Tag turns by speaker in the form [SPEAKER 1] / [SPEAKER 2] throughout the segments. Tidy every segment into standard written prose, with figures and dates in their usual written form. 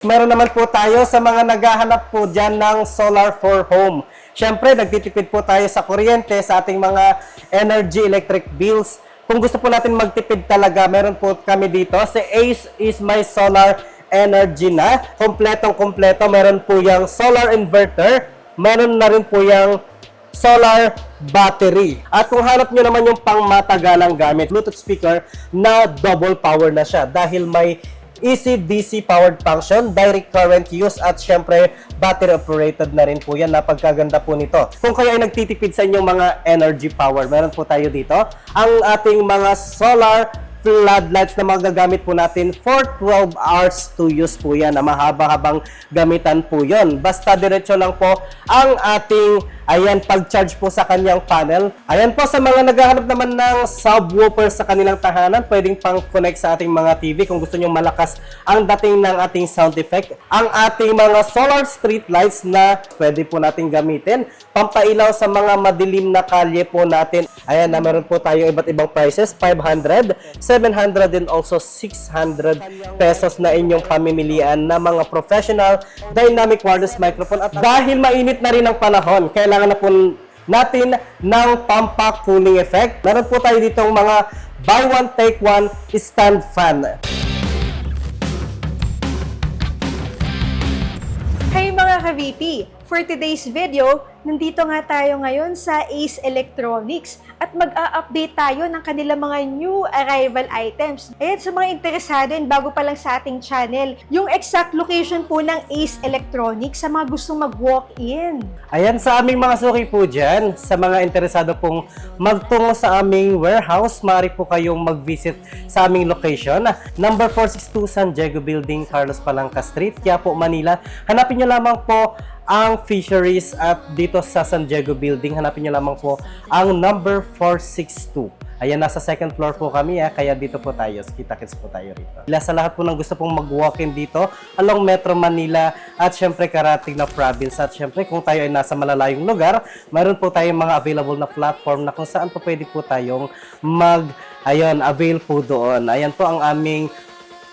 [SPEAKER 1] Meron naman po tayo sa mga naghahanap po dyan ng solar for home. Siyempre, nagtitipid po tayo sa kuryente, sa ating mga energy electric bills. Kung gusto po natin magtipid talaga, meron po kami dito. Si Ace is my solar energy na. Kompletong-kompleto. Meron po yung solar inverter. Meron na rin po yung solar battery. At kung hanap nyo naman yung pangmatagalang gamit, Bluetooth speaker na double power na siya dahil may easy DC powered function, direct current use at syempre battery operated na rin po yan. Napagkaganda po nito. Kung kayo ay nagtitipid sa inyong mga energy power, meron po tayo dito ang ating mga solar floodlights na magagamit po natin for 12 hours to use po yan, na mahaba-habang gamitan po yon. Basta diretso lang po ang ating pag-charge po sa kanyang panel. Ayan po, sa mga naghahanap naman ng subwoofer sa kanilang tahanan, pwedeng pang-connect sa ating mga TV kung gusto nyo malakas ang dating ng ating sound effect. Ang ating mga solar street lights na pwede po natin gamitin, pampailaw sa mga madilim na kalye po natin. Ayan na, meron po tayong iba't ibang prices, 500, 700, and also 600 pesos na inyong pamimilian na mga professional dynamic wireless microphone. At dahil mainit na rin ang panahon, kailangan na po natin ng pampa cooling effect. Meron po tayo ditong mga buy one take one stand fan.
[SPEAKER 2] Hey mga ka-VP! For today's video, nandito nga tayo ngayon sa Ace Electronics at mag-a-update tayo ng kanilang mga new arrival items. Ayan, sa mga interesado and bago pa lang sa ating channel, yung exact location po ng Ace Electronics sa mga gustong mag-walk-in.
[SPEAKER 1] Ayan, sa aming mga suki po dyan, sa mga interesado pong magtungo sa aming warehouse, maaari po kayong mag-visit sa aming location. Number 462 San Diego Building, Carlos Palanca Street, Quiapo, Manila. Hanapin nyo lamang po ang Fisheries at dito sa San Diego Building, hanapin nyo lamang po ang number 462. Ayan, nasa second floor po kami, kaya dito po tayo, kita-kits po tayo rito. Sa lahat po ng gusto pong mag-walk-in dito, along Metro Manila at syempre karating na province. At syempre kung tayo ay nasa malalayong lugar, mayroon po tayong mga available na platform na kung saan po pwede po tayong avail po doon. Ayan po ang aming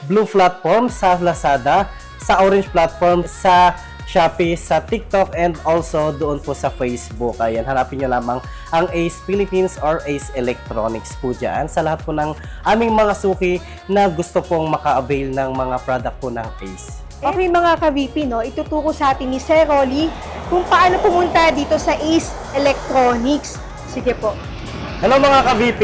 [SPEAKER 1] blue platform sa Lazada, sa orange platform sa Shopee, sa TikTok, and also doon po sa Facebook. Ayan, hanapin nyo lamang ang Ace Philippines or Ace Electronics po dyan. Sa lahat po ng aming mga suki na gusto pong maka-avail ng mga product po ng Ace.
[SPEAKER 2] Okay mga ka-VP, no, ituturo sa atin ni Sir Rolly kung paano pumunta dito sa Ace Electronics. Sige po.
[SPEAKER 1] Hello mga ka-VP!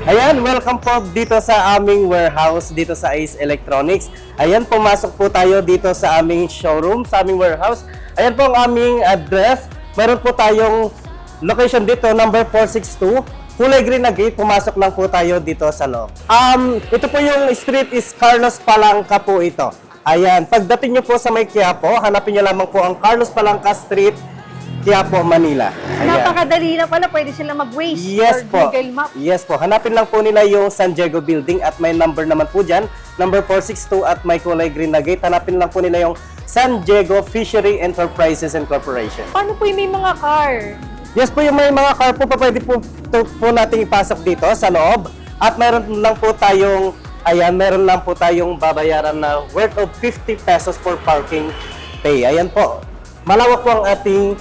[SPEAKER 1] Ayan, welcome po dito sa aming warehouse, dito sa Ace Electronics. Ayan, pumasok po tayo dito sa aming showroom, sa aming warehouse. Ayan po ang aming address. Meron po tayong location dito, number 462. Kulay green na gate, pumasok lang po tayo dito sa loob. Ito po yung street is Carlos Palanca po ito. Ayan, pagdating nyo po sa may Quiapo, hanapin nyo lamang po ang Carlos Palanca Street, Quiapo, Manila. Ayan.
[SPEAKER 2] Napakadali na pala, pwede sila mag-Waze
[SPEAKER 1] Yes
[SPEAKER 2] or
[SPEAKER 1] po.
[SPEAKER 2] Google Map.
[SPEAKER 1] Yes po. Hanapin lang po nila yung San Diego Building at may number naman po dyan, number 462 at may kulay green na gate. Hanapin lang po nila yung San Diego Fishery Enterprises and Corporation.
[SPEAKER 2] Paano po yung may mga car?
[SPEAKER 1] Yes po, yung may mga car po, pwede po nating ipasok dito sa loob. At meron lang po tayong, meron lang po tayong babayaran na worth of 50 pesos for parking pay. Ayan po. Malawak po ang ating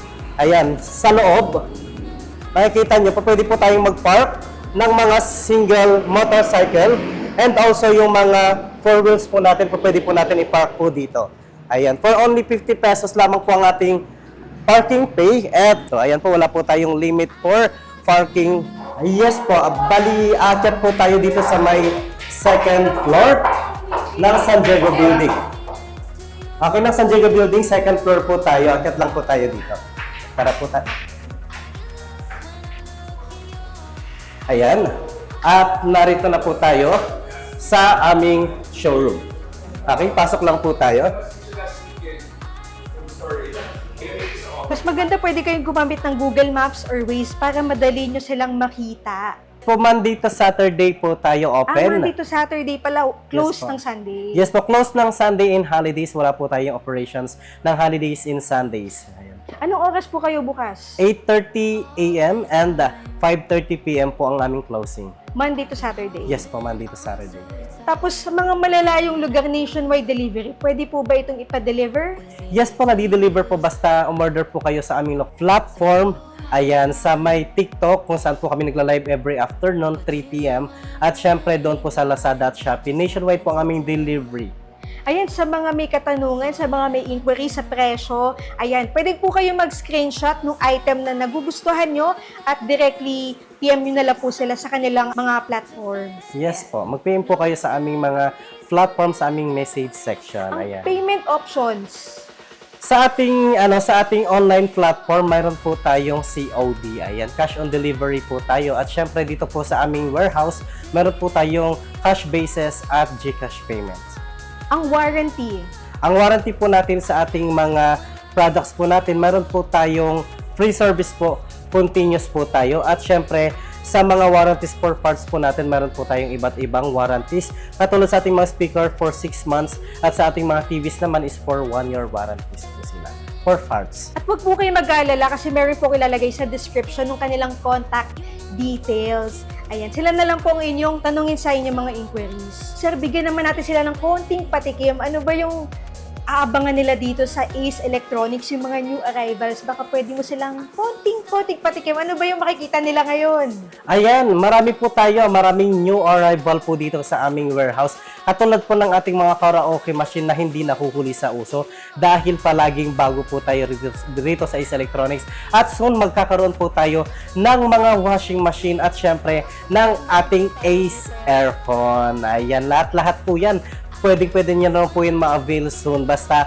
[SPEAKER 1] sa loob, makikita nyo, pwede po tayong mag-park ng mga single motorcycle and also yung mga four wheels po natin, pwede po natin i-park po dito. Ayan, for only 50 pesos lamang po ang ating parking pay. At ayan po, wala po tayong limit for parking. Yes po, bali, akyat po tayo dito sa may second floor ng San Diego Building. Okay, ng San Diego Building, second floor po tayo, akyat lang po tayo dito. Tara po tayo. Ayan. At narito na po tayo sa aming showroom. Okay, pasok lang po tayo.
[SPEAKER 2] Mas maganda pwede kayong gumamit ng Google Maps or Waze para madali nyo silang makita.
[SPEAKER 1] Po, Monday to Saturday po tayo open.
[SPEAKER 2] Monday to Saturday pala, close
[SPEAKER 1] Yes po.
[SPEAKER 2] ng Sunday.
[SPEAKER 1] Yes po, close ng Sunday and holidays. Wala po tayong operations ng holidays and Sundays. Ayan.
[SPEAKER 2] Anong oras po kayo bukas?
[SPEAKER 1] 8:30 a.m. and 5:30 p.m. po ang aming closing.
[SPEAKER 2] Monday to Saturday.
[SPEAKER 1] Yes po, Monday to Saturday.
[SPEAKER 2] Tapos sa mga malalayong lugar nationwide delivery, pwede po ba itong ipa-deliver?
[SPEAKER 1] Yes po, nadi-deliver po basta umorder po kayo sa aming platform. Ayan, sa may TikTok kung saan po kami nagla-live every afternoon, 3 p.m. At syempre doon po sa Lazada at Shopee. Nationwide po ang aming delivery.
[SPEAKER 2] Ayan, sa mga may katanungan, sa mga may inquiry sa presyo, ayan, pwede po kayo mag-screenshot ng item na nagugustuhan nyo at directly PM nyo na lang po sila sa kanilang mga platforms.
[SPEAKER 1] Yes po, mag-PM po kayo sa aming mga platform, sa aming message section.
[SPEAKER 2] Ang
[SPEAKER 1] Ayan.
[SPEAKER 2] payment options.
[SPEAKER 1] Sa ating online platform, mayroon po tayong COD. Ayan, cash on delivery po tayo. At syempre dito po sa aming warehouse, meron po tayong cash basis at GCash payments.
[SPEAKER 2] Ang warranty.
[SPEAKER 1] Ang warranty po natin sa ating mga products po natin, meron po tayong free service po, continuous po tayo. At syempre, sa mga warranties for parts po natin, meron po tayong iba't ibang warranties. Katulad sa ating mga speaker for 6 months at sa ating mga TVs naman is for 1 year warranties po sila for parts.
[SPEAKER 2] At huwag po kayo mag-aalala kasi meron po ilalagay sa description ng kanilang contact details. Ayan, sila na lang po ang inyong tanungin sa inyong mga inquiries. Sir, bigyan naman natin sila ng konting patikim. Ano ba yung aabangan nila dito sa Ace Electronics, yung mga new arrivals? Baka pwede mo silang konting patikim. Ano ba yung makikita nila ngayon?
[SPEAKER 1] Ayan, marami po tayo, maraming new arrival po dito sa aming warehouse. Katulad po ng ating mga karaoke machine na hindi nahuhuli sa uso dahil palaging bago po tayo dito sa Ace Electronics. At soon magkakaroon po tayo ng mga washing machine at syempre ng ating Ace Aircon. Ayan, lahat-lahat po yan. Pwede nyo naman po yun ma-avail soon. Basta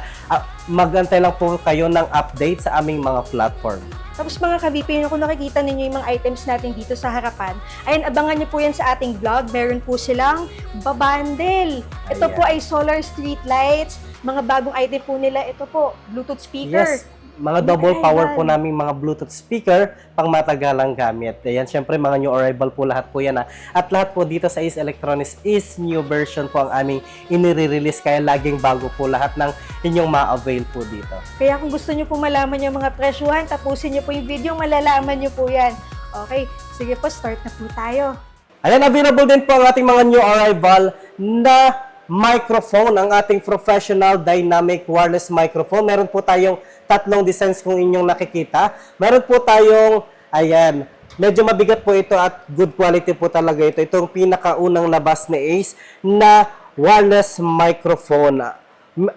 [SPEAKER 1] mag-antay lang po kayo ng update sa aming mga platform.
[SPEAKER 2] Tapos mga ka-VP, kung nakikita ninyo yung mga items natin dito sa harapan, ayun, abangan nyo po yan sa ating vlog. Meron po silang babandel. Ito
[SPEAKER 1] Ayan.
[SPEAKER 2] po ay solar street lights. Mga bagong item po nila, ito po, Bluetooth speaker.
[SPEAKER 1] Yes, mga double power po namin mga Bluetooth speaker pang matagalang gamit. Ayan, syempre mga new arrival po lahat po yan. At lahat po dito sa Ace Electronics is new version po ang aming inire-release kaya laging bago po lahat ng inyong ma-avail po dito.
[SPEAKER 2] Kaya kung gusto nyo po malaman yung mga presyuhan, tapusin nyo po yung video, malalaman nyo po yan. Okay, sige po, start na po tayo.
[SPEAKER 1] Ayan, available din po ang ating mga new arrival na microphone, ang ating professional dynamic wireless microphone. Meron po tayong tatlong designs kung inyong nakikita. Meron po tayong, ayan, medyo mabigat po ito at good quality po talaga ito. Itong pinakaunang labas ni Ace na wireless microphone.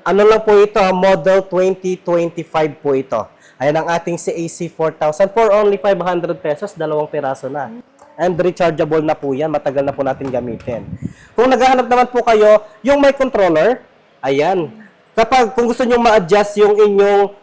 [SPEAKER 1] Ano lang po ito, model 2025 po ito. Ayan ang ating CAC 4000 for only 500 pesos, dalawang piraso na. And rechargeable na po yan, matagal na po natin gamitin. Kung naghahanap naman po kayo, yung may controller, ayan. Kung gusto nyo ma-adjust yung inyong,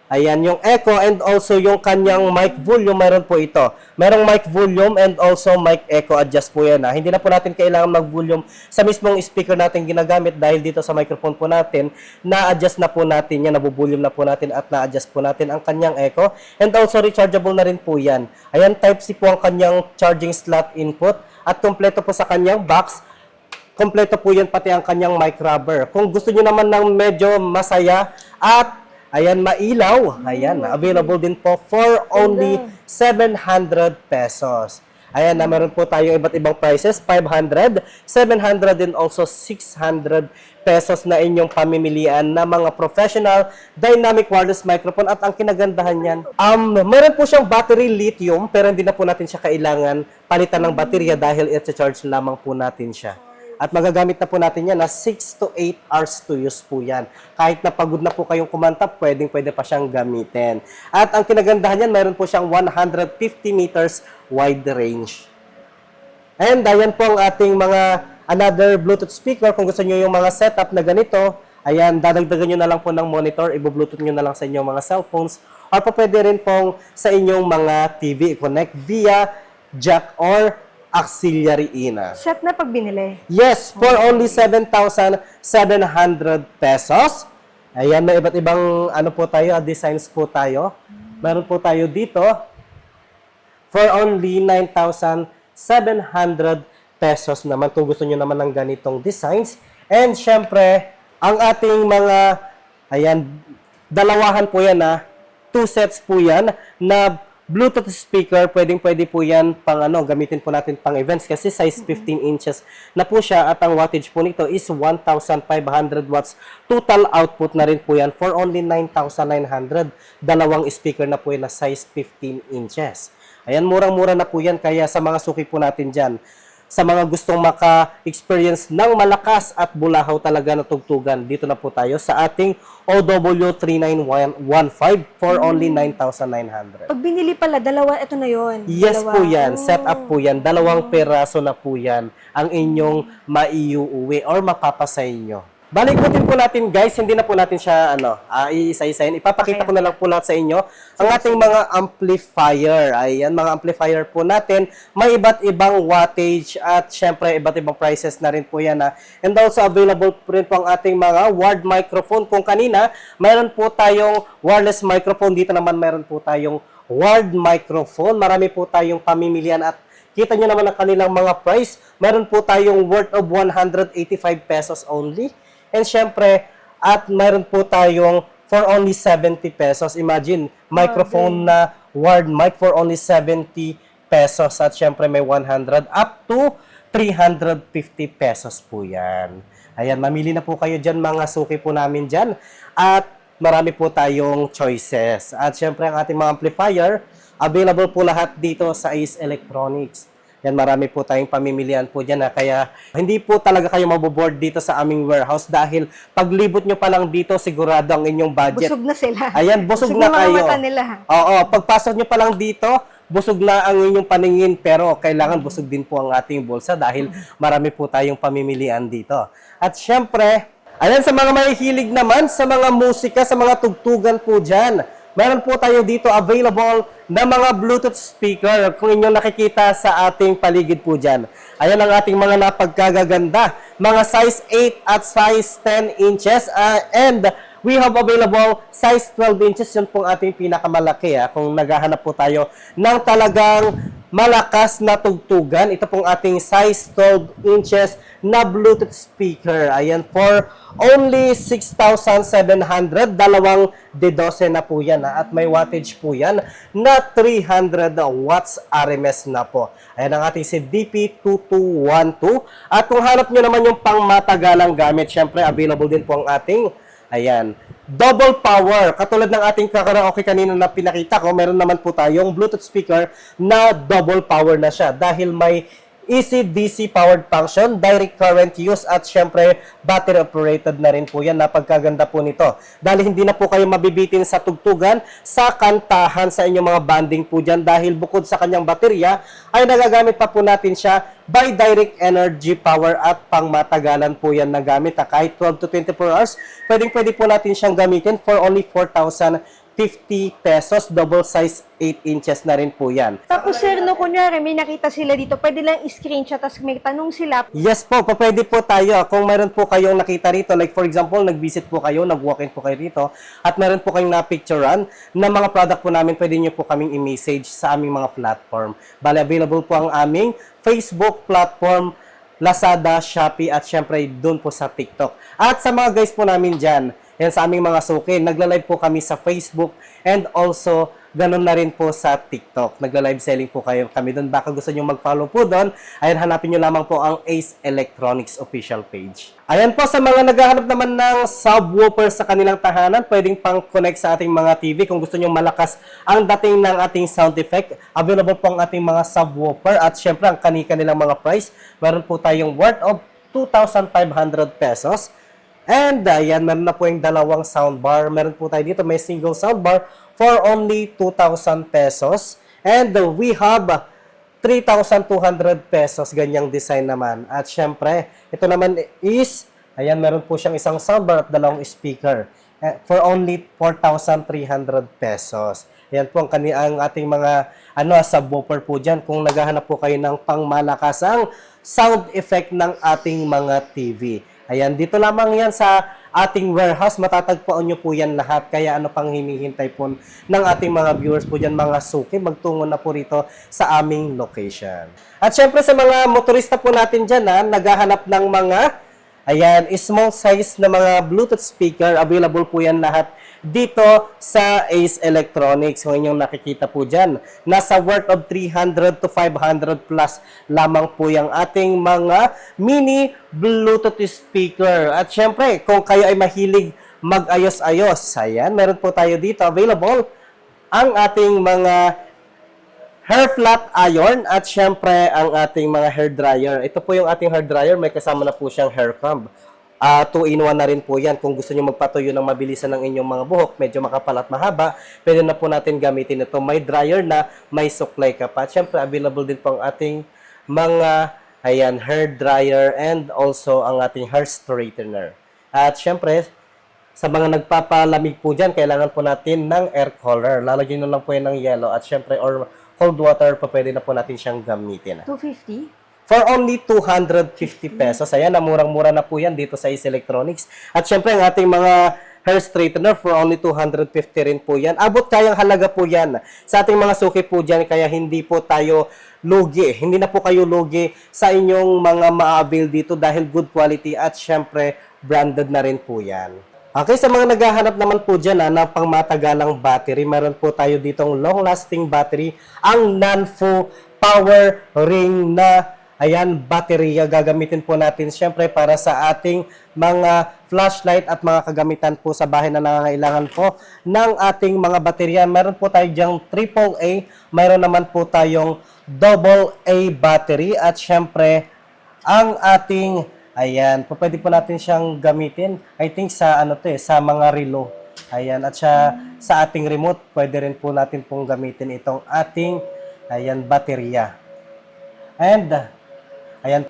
[SPEAKER 1] ayan, yung echo and also yung kanyang mic volume, meron po ito. Merong mic volume and also mic echo adjust po yan. Hindi na po natin kailangan mag-volume sa mismong speaker natin ginagamit dahil dito sa microphone po natin, na-adjust na po natin yan, nabuvolume na po natin at na-adjust po natin ang kanyang echo. And also rechargeable na rin po yan. Ayan, Type-C po ang kanyang charging slot input at kompleto po sa kanyang box. Kompleto po yan pati ang kanyang mic rubber. Kung gusto nyo naman ng medyo masaya at ayan, mailaw. Ayan, available din po for only 700 pesos. Ayan, na meron po tayo iba't ibang prices, 500, 700, and also 600 pesos na inyong pamimilian na mga professional dynamic wireless microphone. At ang kinagandahan yan, meron po siyang battery lithium, pero hindi na po natin siya kailangan palitan ng baterya dahil i-charge lamang po natin siya. At magagamit na po natin yan na 6 to 8 hours to use po yan. Kahit na pagod na po kayong kumanta, pwede pa siyang gamitin. At ang kinagandahan yan, mayroon po siyang 150 meters wide range. And ayan po ang ating mga another Bluetooth speaker. Kung gusto nyo yung mga setup na ganito, ayan, dadagdagan nyo na lang po ng monitor, i-bluetooth nyo na lang sa inyong mga cellphones. Or pa pwede rin pong sa inyong mga TV i-connect via jack or auxiliary in.
[SPEAKER 2] Set na pag binili.
[SPEAKER 1] Yes, for only 7,700 pesos. Ayan, may iba't ibang ano po tayo, designs po tayo. Meron po tayo dito for only 9,700 pesos naman kung gusto nyo naman ng ganitong designs. And syempre, ang ating mga, ayan, dalawahan po yan 2 sets po yan na Bluetooth speaker, pwedeng-pwede po yan pang gamitin po natin pang events kasi size 15 inches na po siya at ang wattage po nito is 1,500 watts. Total output na rin po yan for only 9,900. Dalawang speaker na po yan na size 15 inches. Ayan, murang-mura na po yan kaya sa mga suki po natin dyan, sa mga gustong maka-experience ng malakas at bulahaw talaga na tugtugan, dito na po tayo sa ating OW3915 for only 9,900.
[SPEAKER 2] Pag binili pala, dalawa, ito na yon.
[SPEAKER 1] Yes
[SPEAKER 2] Dalawa.
[SPEAKER 1] po yan.
[SPEAKER 2] Oh.
[SPEAKER 1] Set up po yan. Dalawang peraso na po yan ang inyong maiuuwi or mapapasa inyo. Balikutin po natin guys, hindi na po natin siya iisa-isahin. Ipapakita ko na lang po lahat sa inyo ang ating mga amplifier. Ayan, mga amplifier po natin. May iba't ibang wattage at syempre iba't ibang prices na rin po yan. And also available po rin po ang ating mga wired microphone. Kung kanina, mayroon po tayong wireless microphone. Dito naman mayroon po tayong wired microphone. Marami po tayong pamimilian at kita nyo naman ang kanilang mga price. Meron po tayong worth of 185 pesos only. And syempre, at mayroon po tayong for only 70 pesos. Imagine, microphone na wired mic for only 70 pesos. At syempre, may 100 up to 350 pesos po yan. Ayan, mamili na po kayo dyan, mga suki po namin dyan. At marami po tayong choices. At syempre, ang ating mga amplifier, available po lahat dito sa Ace Electronics. Yan, marami po tayong pamimilian po dyan. Kaya hindi po talaga kayo maboboard dito sa aming warehouse dahil paglibot nyo pa lang dito, sigurado ang inyong budget.
[SPEAKER 2] Busog na sila.
[SPEAKER 1] Ayan, busog na
[SPEAKER 2] mga
[SPEAKER 1] kayo.
[SPEAKER 2] mata nila.
[SPEAKER 1] Oo, pagpasok nyo pa lang dito, busog na ang inyong paningin pero kailangan busog din po ang ating bulsa dahil marami po tayong pamimilian dito. At syempre, ayan, sa mga mahihilig naman, sa mga musika, sa mga tugtugan po dyan, meron po tayo dito available na mga Bluetooth speaker kung inyong nakikita sa ating paligid po dyan. Ayan ang ating mga napagkagaganda. Mga size 8 at size 10 inches. And we have available size 12 inches. Yun pong ating pinakamalaki. Kung naghahanap po tayo ng talagang malakas na tugtugan, ito pong ating size 12 inches na Bluetooth speaker. Ayan, for only 6,700. Dalawang D12 na po yan. At may wattage po yan na 300 watts RMS na po. Ayan ang ating si DP2212. At kung hanap nyo naman yung pangmatagalang gamit, syempre available din po ang ating, ayan, double power. Katulad ng ating kakaraoke kanina na pinakita ko, meron naman po tayong Bluetooth speaker na double power na siya dahil may easy DC powered function, direct current use at syempre battery operated na rin po yan. Napagkaganda po nito dahil hindi na po kayo mabibitin sa tugtugan, sa kantahan, sa inyong mga banding po dyan dahil bukod sa kanyang baterya ay nagagamit pa po natin siya by direct energy power at pangmatagalan po yan na gamit. Kahit 12 to 24 hours, pwede po natin siyang gamitin for only 4,050 pesos. Double size 8 inches na rin po yan.
[SPEAKER 2] Tapos sir, no, kunyari, may nakita sila dito, pwede lang i-screenshot, tapos may tanong sila.
[SPEAKER 1] Yes po, pwede po tayo. Kung meron po kayong nakita rito, like for example, nag-visit po kayo, nag-walk-in po kayo rito, at meron po kayong na-picturean na mga product po namin, pwede nyo po kaming i-message sa aming mga platform. Bale, available po ang aming Facebook platform, Lazada, Shopee, at syempre doon po sa TikTok. At sa mga guys po namin dyan, yan sa aming mga suki, nagla-live po kami sa Facebook and also ganun na rin po sa TikTok. Nagla-live selling po kami doon. Baka gusto nyo mag-follow po doon, ayan, hanapin nyo lamang po ang Ace Electronics official page. Ayan po, sa mga naghahanap naman ng subwoofer sa kanilang tahanan, pwedeng pang-connect sa ating mga TV. Kung gusto nyo malakas ang dating ng ating sound effect, available po ang ating mga subwoofer. At syempre, ang kanilang mga price, meron po tayong worth of 2,500 pesos. And ayan, meron na po yung dalawang soundbar. Meron po tayo dito, may single soundbar for only 2,000 pesos. And we have 3,200 pesos, ganyang design naman. At syempre, ito naman is, ayan, meron po siyang isang soundbar at dalawang speaker for only 4,300 pesos. Ayan po ang ating mga subwoofer po dyan. Kung naghahanap po kayo ng pangmalakasang sound effect ng ating mga TV. Ayan, dito lamang yan sa ating warehouse. Matatagpuan nyo po yan lahat. Kaya ano pang hinihintay po ng ating mga viewers po dyan, mga suki, magtungo na po rito sa aming location. At syempre sa mga motorista po natin dyan, naghahanap ng mga Ayan, small size na mga Bluetooth speaker. Available po yan lahat dito sa Ace Electronics. Kung inyong nakikita po dyan, nasa worth of 300 to 500 plus lamang po yung ating mga mini Bluetooth speaker. At syempre, kung kayo ay mahilig mag-ayos-ayos, ayan, meron po tayo dito available ang ating mga hair flat iron at syempre ang ating mga hair dryer. Ito po yung ating hair dryer, may kasama na po siyang hair comb. 2-in-1 na rin po yan. Kung gusto nyo magpatuyo ng mabilisan ng inyong mga buhok, medyo makapal at mahaba, pwede na po natin gamitin ito. May dryer na, may suklay ka pa. At syempre, available din po ang ating mga hair dryer and also ang ating hair straightener. At syempre, sa mga nagpapalamig po dyan, kailangan po natin ng air cooler. Lalagyan nyo lang po yan ng yellow at syempre, or cold water pa pwede na po natin siyang gamitin.
[SPEAKER 2] 250?
[SPEAKER 1] For only 250 pesos. Ayan, murang-mura na po yan dito sa Ace Electronics. At syempre, ang ating mga hair straightener for only 250 rin po yan. Abot kayang halaga po yan sa ating mga suki po dyan, kaya hindi po tayo lugi. Hindi na po kayo lugi sa inyong mga ma-avail dito dahil good quality at syempre, branded na rin po yan. Okay, sa mga naghahanap naman po dyan ng pangmatagalang battery, meron po tayo ditong long-lasting battery, ang non-full power ring na baterya. Gagamitin po natin syempre para sa ating mga flashlight at mga kagamitan po sa bahay na nangangailangan po ng ating mga baterya. Meron po tayo dyang AAA, meron naman po tayong AA battery at syempre ang ating pwede po natin siyang gamitin. I think sa sa mga relo. Ayan, at sa ating remote, pwede rin po natin pong gamitin itong ating baterya. And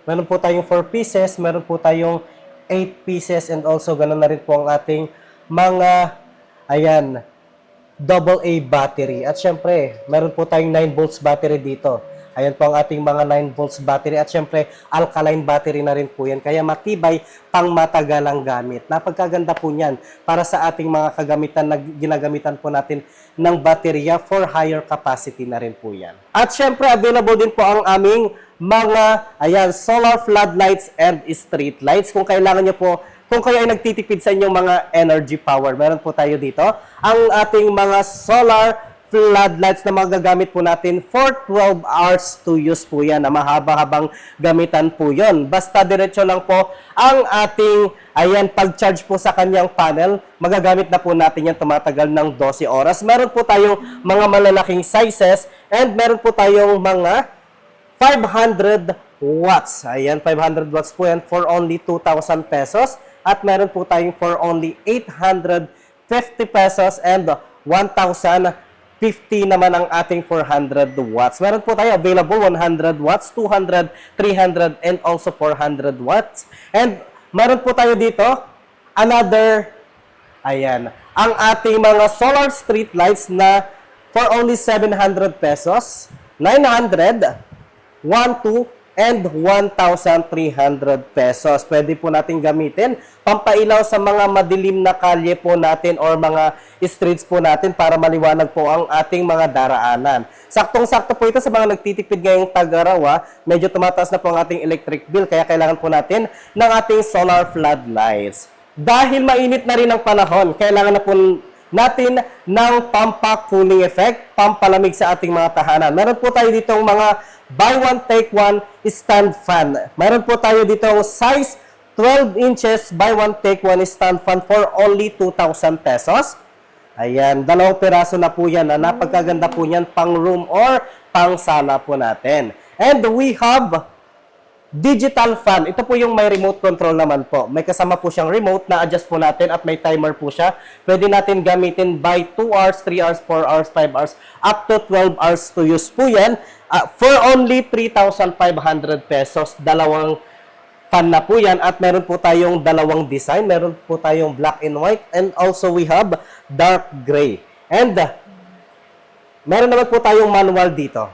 [SPEAKER 1] meron po tayong 4 pieces, meron po tayong 8 pieces and also ganun na rin po ang ating mga AA battery. At syempre, meron po tayong 9 volts battery dito. Ayan po ang ating mga 9 volts battery at syempre alkaline battery na rin po yan. Kaya matibay, pang matagalang gamit. Napagkaganda po niyan para sa ating mga kagamitan na ginagamitan po natin ng baterya for higher capacity na rin po yan. At syempre available din po ang aming mga solar floodlights and street lights. Kung kailangan nyo po, kung kayo ay nagtitipid sa inyong mga energy power, meron po tayo dito ang ating mga solar floodlights na magagamit po natin for 12 hours to use po yan, na mahaba-habang gamitan po yon. Basta diretso lang po ang ating pag-charge po sa kanyang panel, magagamit na po natin yan, tumatagal ng 12 oras. Meron po tayong mga malalaking sizes and meron po tayong mga 500 watts. 500 watts po yan for only 2,000 pesos. At meron po tayong for only 850 pesos and 1,050 naman ang ating 400 watts. Meron po tayo available 100 watts, 200, 300, and also 400 watts. And meron po tayo dito another, ang ating mga solar street lights na for only 700 pesos, 900, 1,200, and 1,300 pesos. Pwede po natin gamitin pampailaw sa mga madilim na kalye po natin or mga streets po natin para maliwanag po ang ating mga daraanan. Saktong-sakto po ito sa mga nagtitipid ngayong tag-araw. Medyo tumataas na po ang ating electric bill kaya kailangan po natin ng ating solar floodlights. Dahil mainit na rin ang panahon, kailangan na po natin ng pampa-cooling effect, pampalamig sa ating mga tahanan. Meron po tayo ditong mga buy one, take one stand fan. Meron po tayo ditong size 12 inches, buy one, take one stand fan for only 2,000 pesos. Dalawang piraso na po yan. Napagkaganda po yan pang room or pang sala po natin. And we have digital fan. Ito po yung may remote control naman po. May kasama po siyang remote na adjust po natin at may timer po siya. Pwede natin gamitin by 2 hours, 3 hours, 4 hours, 5 hours, up to 12 hours to use po yan. For only 3,500 pesos. Dalawang fan na po yan at meron po tayong dalawang design. Meron po tayong black and white and also we have dark gray. And meron naman po tayong manual dito.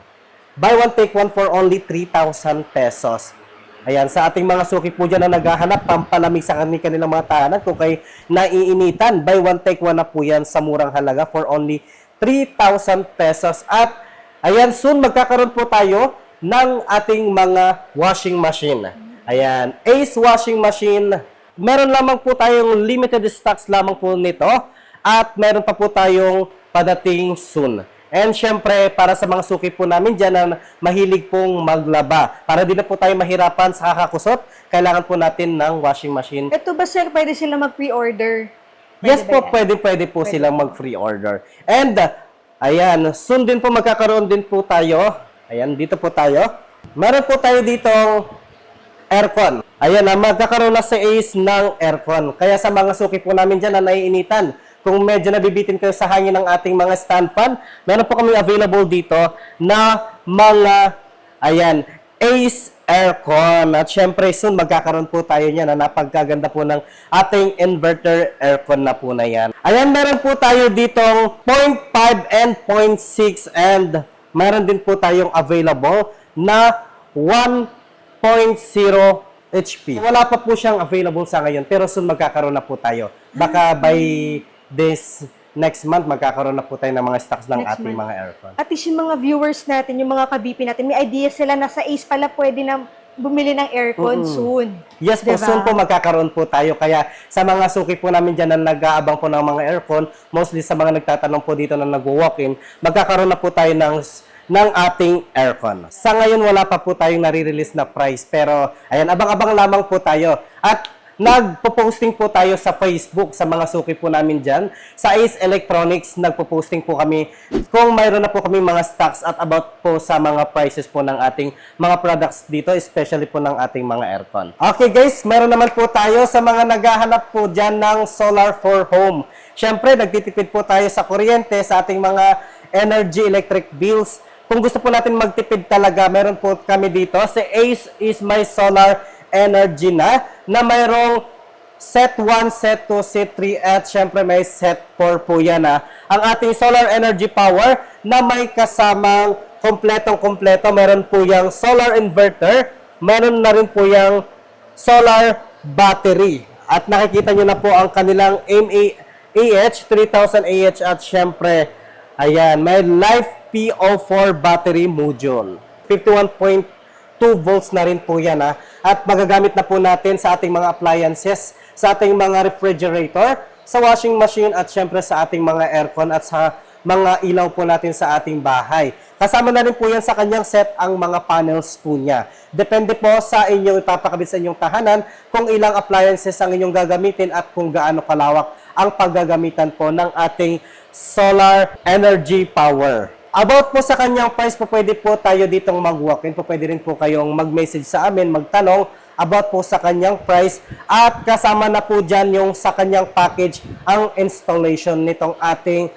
[SPEAKER 1] Buy one, take one for only 3,000 pesos. Sa ating mga suki po dyan na naghahanap, pampalamig sa kanilang mga tahanan. Kung kayo naiinitan, buy one, take one na po yan sa murang halaga for only 3,000 pesos. At soon magkakaroon po tayo ng ating mga washing machine. Ayan, Ace Washing Machine. Meron lamang po tayong limited stocks lamang po nito at meron pa po tayong padating soon. And syempre, para sa mga suki po namin dyan na mahilig pong maglaba, para di na po tayo mahirapan sa kakakusot, kailangan po natin ng washing machine.
[SPEAKER 2] Ito ba, sir, pwede sila mag-pre-order?
[SPEAKER 1] Yes
[SPEAKER 2] Pwede
[SPEAKER 1] po,
[SPEAKER 2] ba yan?
[SPEAKER 1] pwede po silang mag-free order. And, ayan, soon din po magkakaroon din po tayo. Ayan, dito po tayo. Meron po tayo ditong aircon. Ayan, magkakaroon na si Ace ng aircon. Kaya sa mga suki po namin dyan na naiinitan, kung medyo nabibitin kayo sa hangin ng ating mga stand fan, meron po kami available dito na mga, ayan, Ace aircon. At syempre, soon magkakaroon po tayo niyan na napagkaganda po ng ating inverter aircon na po na yan. Ayan, meron po tayo ditong 0.5 and 0.6 and meron din po tayong available na 1.0 HP. Wala pa po siyang available sa ngayon pero soon magkakaroon na po tayo. Baka by this next month, magkakaroon na po tayo ng mga stocks ng
[SPEAKER 2] Next
[SPEAKER 1] ating
[SPEAKER 2] month.
[SPEAKER 1] mga aircon.
[SPEAKER 2] At least yung mga viewers natin, yung mga ka-VP natin, may idea sila na sa Ace pala pwede na bumili ng aircon soon.
[SPEAKER 1] Yes po,
[SPEAKER 2] Diba?
[SPEAKER 1] soon po magkakaroon po tayo. Kaya sa mga suki po namin dyan na nag-aabang po ng mga aircon, mostly sa mga nagtatanong po dito na nag-walk-in, magkakaroon na po tayo ng ating aircon. Sa ngayon, wala pa po tayong nare-release na price. Pero, ayan, abang-abang lamang po tayo. At nagpo-posting po tayo sa Facebook sa mga suki po namin dyan. Sa Ace Electronics, nagpo-posting po kami kung mayroon na po kami mga stocks at about po sa mga prices po ng ating mga products dito, especially po ng ating mga aircon. Okay guys, meron naman po tayo sa mga naghahanap po dyan ng solar for home. Siyempre, nagtitipid po tayo sa kuryente, sa ating mga energy electric bills. Kung gusto po natin magtipid talaga, meron po kami dito. Si Ace is my solar energy na mayroong set 1, set 2, set 3 at syempre may set 4 po yan na. Ang ating solar energy power na may kasamang kompletong-kompleto. Meron po yung solar inverter, meron na rin po yung solar battery. At nakikita nyo na po ang kanilang AH, 3000 AH at syempre, ayan, may Life PO4 battery module. 51.2 volts na rin po yan ha. At magagamit na po natin sa ating mga appliances, sa ating mga refrigerator, sa washing machine at syempre sa ating mga aircon at sa mga ilaw po natin sa ating bahay. Kasama na rin po yan sa kanyang set ang mga panels po niya. Depende po sa inyong ipapakabit sa inyong tahanan kung ilang appliances ang inyong gagamitin at kung gaano kalawak ang paggagamitan po ng ating solar energy power. About po sa kanyang price po, pwede po tayo ditong mag-walk-in. Po pwede rin po kayong mag-message sa amin, magtanong about po sa kanyang price. At kasama na po dyan yung sa kanyang package ang installation nitong ating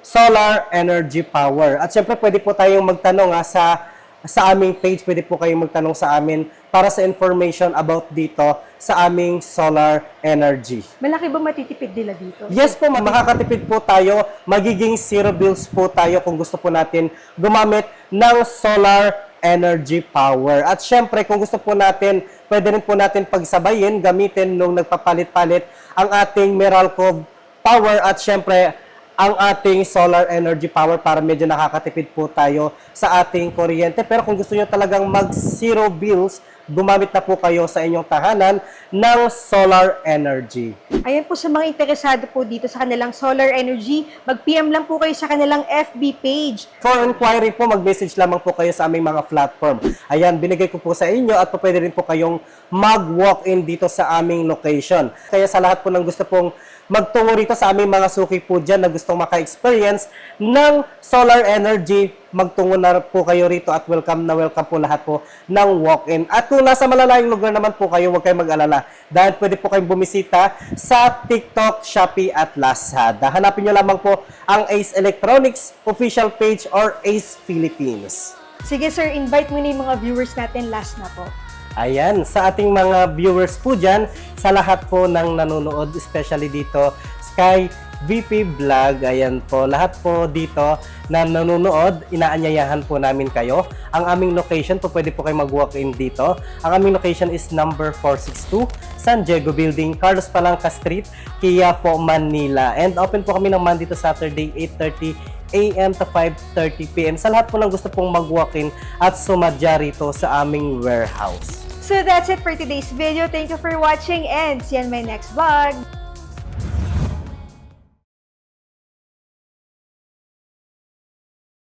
[SPEAKER 1] solar energy power. At syempre pwede po tayong magtanong sa aming page, pwede po kayong magtanong sa amin para sa information about dito sa aming solar energy.
[SPEAKER 2] Malaki ba matitipid nila dito?
[SPEAKER 1] Yes po, makakatipid po tayo. Magiging zero bills po tayo kung gusto po natin gumamit ng solar energy power. At syempre, kung gusto po natin, pwede rin po natin pagsabayin, gamitin nung nagpapalit-palit ang ating Meralco power at syempre, ang ating solar energy power para medyo nakakatipid po tayo sa ating kuryente. Pero kung gusto nyo talagang mag-zero bills, gumamit na po kayo sa inyong tahanan ng solar energy.
[SPEAKER 2] Ayan po sa mga interesado po dito sa kanilang solar energy, mag-PM lang po kayo sa kanilang FB page.
[SPEAKER 1] For inquiry po, mag-message lamang po kayo sa aming mga platform. Ayan, binigay ko po sa inyo at po pwede rin po kayong mag-walk-in dito sa aming location. Kaya sa lahat po ng gusto pong magtungo rito sa aming mga suki po dyan na gustong maka-experience ng solar energy, magtungo na po kayo rito at welcome na welcome po lahat po ng walk-in. At kung nasa malalayong lugar naman po kayo, huwag kayong mag-alala dahil pwede po kayong bumisita sa TikTok, Shopee at Lazada. Hanapin nyo lamang po ang Ace Electronics official page or Ace Philippines.
[SPEAKER 2] Sige sir, invite mo na yung mga viewers natin last na po.
[SPEAKER 1] Ayan, sa ating mga viewers po dyan, sa lahat po ng nanonood, especially dito, Sky VP Vlog, ayan po, lahat po dito na nanonood, inaanyayahan po namin kayo. Ang aming location po, pwede po kayo mag-walk-in dito. Ang aming location is number 462, San Diego Building, Carlos Palanca Street, Kia po, Manila. And open po kami ng Monday to Saturday, 8:30 AM to 5:30 PM. Sa lahat po ng gusto pong mag-walk-in at sumadya rito sa aming warehouse.
[SPEAKER 2] So that's it for today's video. Thank you for watching and see you in my next vlog.